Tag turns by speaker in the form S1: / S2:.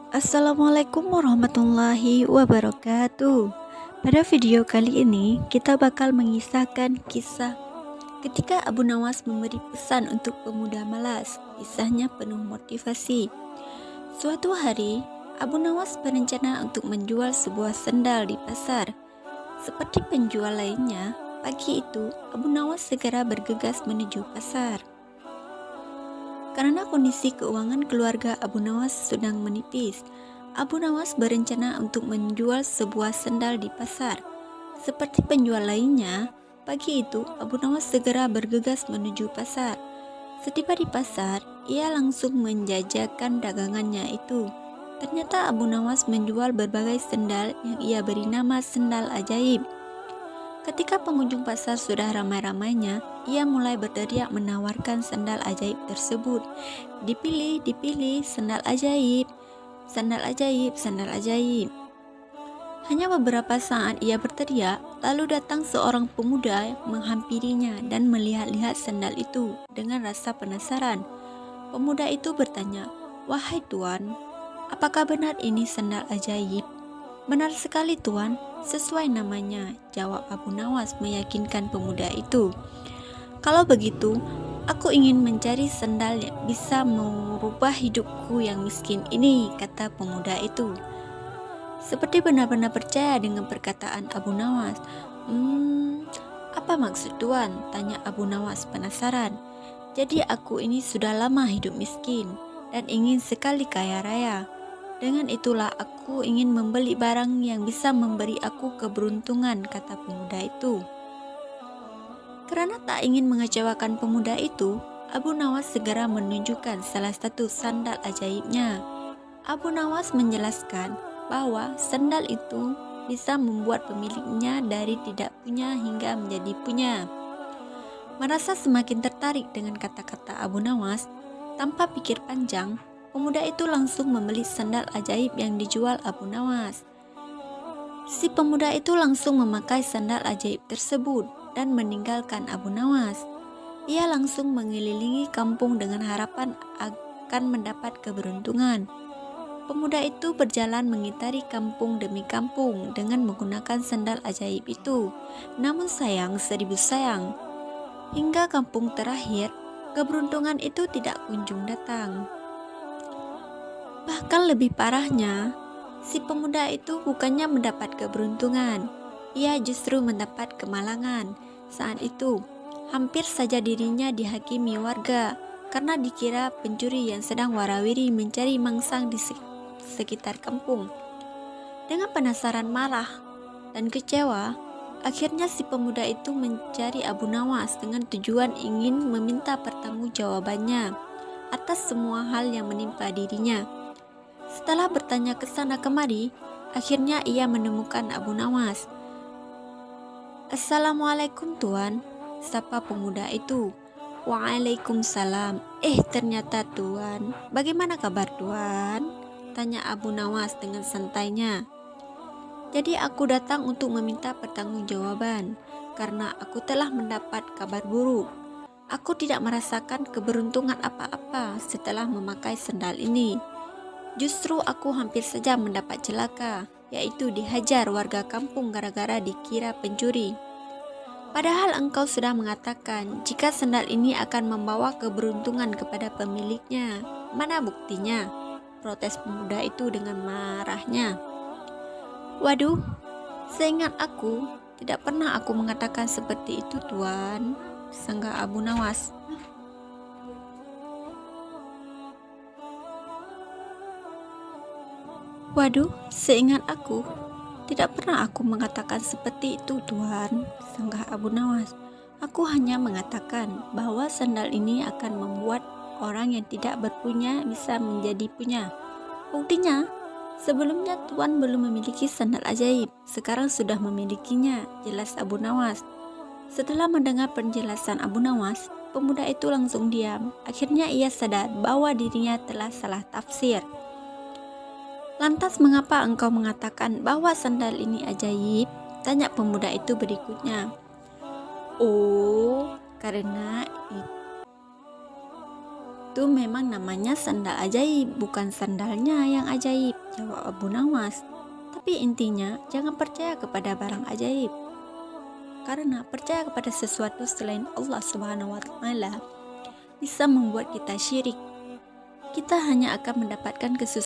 S1: Assalamualaikum warahmatullahi wabarakatuh. Pada video kali ini kita bakal mengisahkan kisah ketika Abu Nawas memberi pesan untuk pemuda malas. Kisahnya penuh motivasi. Suatu hari, Abu Nawas berencana untuk menjual sebuah sendal di pasar. Seperti penjual lainnya, pagi itu Abu Nawas segera bergegas menuju pasar. Karena kondisi keuangan keluarga Abu Nawas sedang menipis, Abu Nawas berencana untuk menjual sebuah sendal di pasar. Seperti penjual lainnya, pagi itu Abu Nawas segera bergegas menuju pasar. Setiba di pasar, ia langsung menjajakan dagangannya itu. Ternyata Abu Nawas menjual berbagai sendal yang ia beri nama sendal ajaib. Ketika pengunjung pasar sudah ramai-ramainya, ia mulai berteriak menawarkan sendal ajaib tersebut. Dipilih, dipilih, sendal ajaib, sandal ajaib, sandal ajaib. Hanya beberapa saat ia berteriak, lalu datang seorang pemuda menghampirinya dan melihat-lihat sandal itu dengan rasa penasaran. Pemuda itu bertanya, "Wahai tuan, apakah benar ini sandal ajaib?" "Benar sekali tuan, sesuai namanya," jawab Abu Nawas meyakinkan pemuda itu. "Kalau begitu, aku ingin mencari sandal yang bisa merubah hidupku yang miskin ini," kata pemuda itu. Seperti benar-benar percaya dengan perkataan Abu Nawas. Apa maksud tuan?" tanya Abu Nawas penasaran. "Jadi aku ini sudah lama hidup miskin dan ingin sekali kaya raya. Dengan itulah aku ingin membeli barang yang bisa memberi aku keberuntungan," kata pemuda itu. Karena tak ingin mengecewakan pemuda itu, Abu Nawas segera menunjukkan salah satu sandal ajaibnya. Abu Nawas menjelaskan bahwa sandal itu bisa membuat pemiliknya dari tidak punya hingga menjadi punya. Merasa semakin tertarik dengan kata-kata Abu Nawas, tanpa pikir panjang, pemuda itu langsung membeli sandal ajaib yang dijual Abu Nawas. Si pemuda itu langsung memakai sandal ajaib tersebut dan meninggalkan Abu Nawas. Ia langsung mengelilingi kampung dengan harapan akan mendapat keberuntungan. Pemuda itu berjalan mengitari kampung demi kampung dengan menggunakan sandal ajaib itu. Namun sayang seribu sayang, hingga kampung terakhir, keberuntungan itu tidak kunjung datang. Bahkan lebih parahnya, si pemuda itu bukannya mendapat keberuntungan, ia justru mendapat kemalangan. Saat itu, hampir saja dirinya dihakimi warga karena dikira pencuri yang sedang warawiri mencari mangsang di sekitar kampung. Dengan penasaran, marah, dan kecewa, akhirnya si pemuda itu mencari Abu Nawas dengan tujuan ingin meminta pertanggungjawabannya atas semua hal yang menimpa dirinya. Setelah bertanya ke sana kemari, akhirnya ia menemukan Abu Nawas. "Assalamualaikum tuan," sapa pemuda itu. "Waalaikumsalam. Ternyata tuan. Bagaimana kabar tuan?" tanya Abu Nawas dengan santainya. "Jadi aku datang untuk meminta pertanggungjawaban, karena aku telah mendapat kabar buruk. Aku tidak merasakan keberuntungan apa-apa setelah memakai sandal ini. Justru aku hampir saja mendapat celaka, yaitu dihajar warga kampung gara-gara dikira pencuri. Padahal engkau sudah mengatakan jika sandal ini akan membawa keberuntungan kepada pemiliknya. Mana buktinya?" protes pemuda itu dengan marahnya. "Waduh, seingat aku, tidak pernah aku mengatakan seperti itu tuan," sanggah Abu Nawas. "Waduh, seingat aku, tidak pernah aku mengatakan seperti itu tuan," sanggah Abu Nawas. "Aku hanya mengatakan bahwa sandal ini akan membuat orang yang tidak berpunya bisa menjadi punya. Buktinya, sebelumnya tuan belum memiliki sandal ajaib, sekarang sudah memilikinya," jelas Abu Nawas. Setelah mendengar penjelasan Abu Nawas, pemuda itu langsung diam. Akhirnya ia sadar bahwa dirinya telah salah tafsir. "Lantas mengapa engkau mengatakan bahwa sandal ini ajaib?" tanya pemuda itu berikutnya. "Oh, karena itu Itu memang namanya sandal ajaib, bukan sandalnya yang ajaib, jawab Abu Nawas. Tapi intinya, jangan percaya kepada barang ajaib. Karena percaya kepada sesuatu selain Allah Subhanahu wa Ta'ala bisa membuat kita syirik. Kita hanya akan mendapatkan